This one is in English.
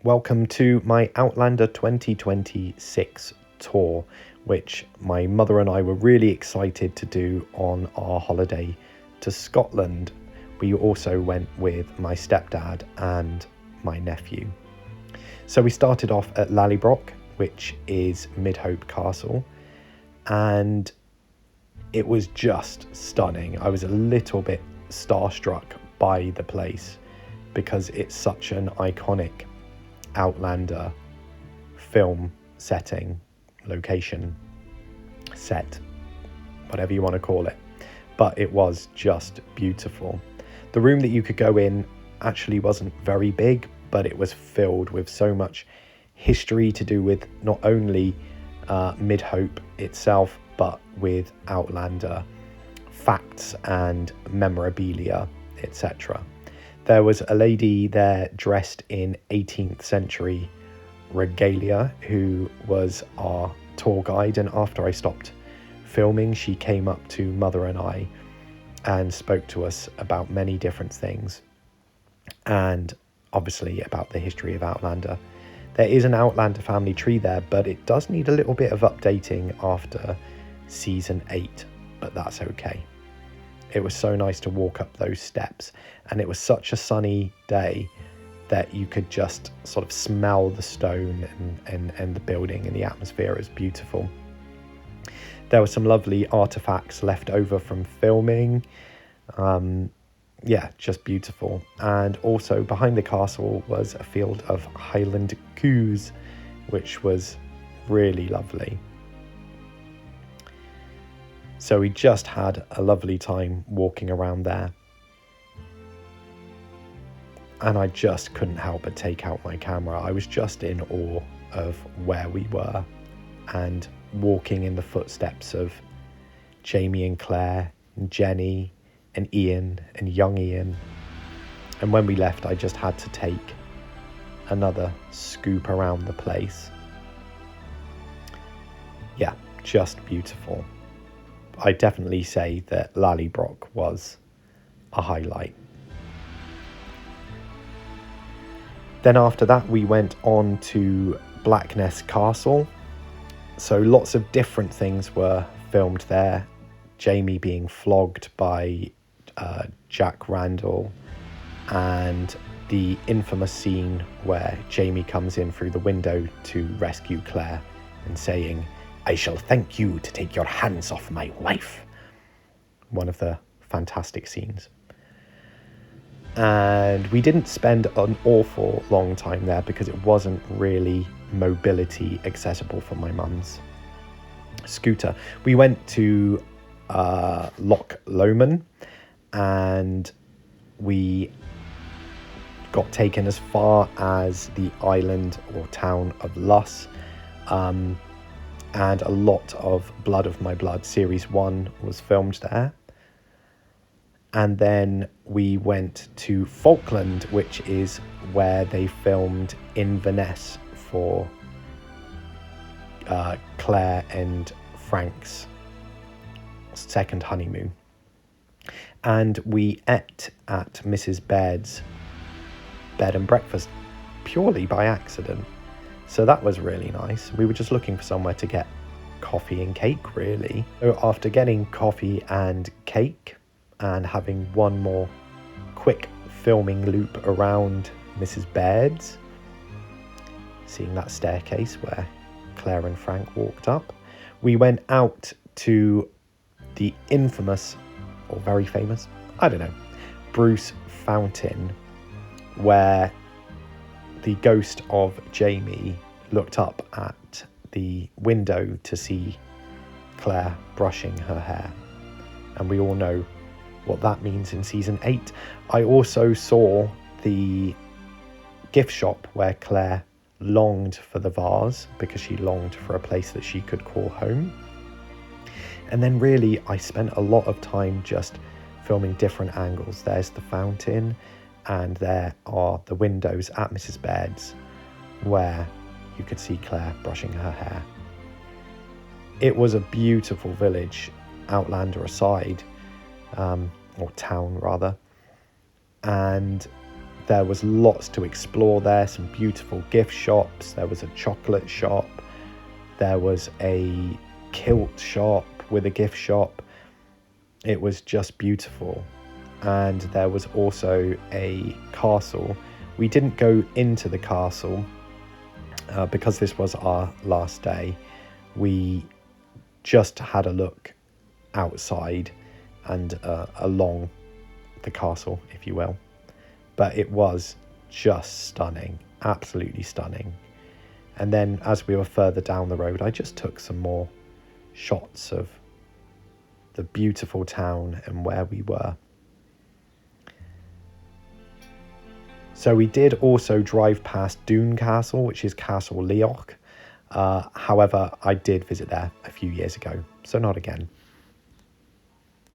Welcome to my Outlander 2026 tour, which my mother and I were really excited to do on our holiday to Scotland. We also went with my stepdad and my nephew. So we started off at Lallybroch, which is Midhope Castle, and it was just stunning. I was a little bit starstruck by the place because it's such an iconic Outlander film setting, location, set, whatever you want to call it. But it was just beautiful. The room that you could go in actually wasn't very big, but it was filled with so much history to do with not only Midhope itself, but with Outlander facts and memorabilia, etc. There was a lady there dressed in 18th century regalia who was our tour guide, and after I stopped filming, she came up to Mother and I and spoke to us about many different things, and obviously about the history of Outlander. There is an Outlander family tree there, but it does need a little bit of updating after season 8, but that's okay. It was so nice to walk up those steps, and it was such a sunny day that you could just sort of smell the stone and the building, and the atmosphere is beautiful. There were some lovely artifacts left over from filming. Just beautiful. And also behind the castle was a field of Highland goose, which was really lovely. So we just had a lovely time walking around there. And I just couldn't help but take out my camera. I was just in awe of where we were and walking in the footsteps of Jamie and Claire and Jenny and Iain and young Iain. And when we left, I just had to take another scoop around the place. Yeah, just beautiful. I definitely say that Lallybroch was a highlight. Then after that, we went on to Blackness Castle. So lots of different things were filmed there. Jamie being flogged by Jack Randall, and the infamous scene where Jamie comes in through the window to rescue Claire and saying, "I shall thank you to take your hands off my wife." One of the fantastic scenes. And we didn't spend an awful long time there because it wasn't really mobility accessible for my mum's scooter. We went to Loch Lomond, and we got taken as far as the island or town of Luss, and a lot of Blood of My Blood Series 1 was filmed there. And then we went to Falkland, which is where they filmed Inverness for Claire and Frank's second honeymoon. And we ate at Mrs. Baird's bed and breakfast purely by accident. So that was really nice. We were just looking for somewhere to get coffee and cake, really. So after getting coffee and cake and having one more quick filming loop around Mrs. Baird's, seeing that staircase where Claire and Frank walked up, we went out to the infamous, or very famous, I don't know, Bruce Fountain, where the ghost of Jamie looked up at the window to see Claire brushing her hair. And we all know what that means in season 8. I also saw the gift shop where Claire longed for the vase because she longed for a place that she could call home. And then really I spent a lot of time just filming different angles. There's the fountain, and there are the windows at Mrs. Baird's where you could see Claire brushing her hair. It was a beautiful village, Outlander aside, or town rather, and There was lots to explore there, some beautiful gift shops. There was a chocolate shop. There was a kilt shop with a gift shop. It was just beautiful. And there was also a castle. We didn't go into the castle because this was our last day. We just had a look outside and along the castle, if you will. But it was just stunning, absolutely stunning. And then as we were further down the road, I just took some more shots of the beautiful town and where we were. So we did also drive past Doune Castle, which is Castle Lallybroch. However, I did visit there a few years ago, so not again.